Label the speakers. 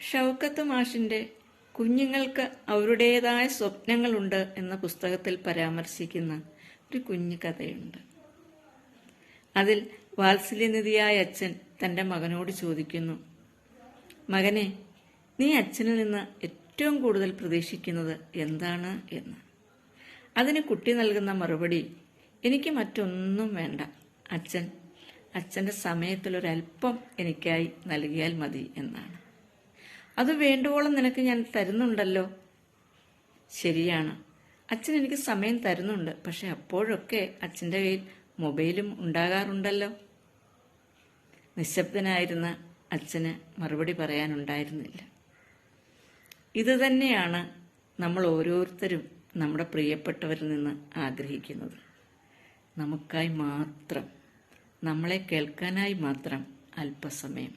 Speaker 1: ഷൗക്കത്ത് മാഷിന്റെ കുഞ്ഞുങ്ങൾക്ക് അവരുടേതായ സ്വപ്നങ്ങളുണ്ട് എന്ന പുസ്തകത്തിൽ പരാമർശിക്കുന്ന ഒരു കുഞ്ഞു കഥയുണ്ട്. അതിൽ വാത്സല്യനിധിയായ അച്ഛൻ തൻ്റെ മകനോട് ചോദിക്കുന്നു, മകനെ, നീ അച്ഛനിൽ നിന്ന് ഏറ്റവും കൂടുതൽ പ്രതീക്ഷിക്കുന്നത് എന്താണ് എന്ന്. അതിന് കുട്ടി നൽകുന്ന മറുപടി, എനിക്ക് മറ്റൊന്നും വേണ്ട, അച്ഛൻ്റെ സമയത്തിലൊരല്പം എനിക്കായി നൽകിയാൽ മതി എന്നാണ്. അത് വേണ്ടുവോളം നിനക്ക് ഞാൻ തരുന്നുണ്ടല്ലോ. ശരിയാണ്, അച്ഛൻ എനിക്ക് സമയം തരുന്നുണ്ട്, പക്ഷെ അപ്പോഴൊക്കെ അച്ഛൻ്റെ കയ്യിൽ മൊബൈലും ഉണ്ടാകാറുണ്ടല്ലോ. നിശബ്ദനായിരുന്ന അച്ഛന് മറുപടി പറയാനുണ്ടായിരുന്നില്ല. ഇതുതന്നെയാണ് നമ്മൾ ഓരോരുത്തരും നമ്മുടെ പ്രിയപ്പെട്ടവരിൽ നിന്ന് ആഗ്രഹിക്കുന്നത്. നമുക്കായി മാത്രം, നമ്മളെ കേൾക്കാനായി മാത്രം അല്പസമയം.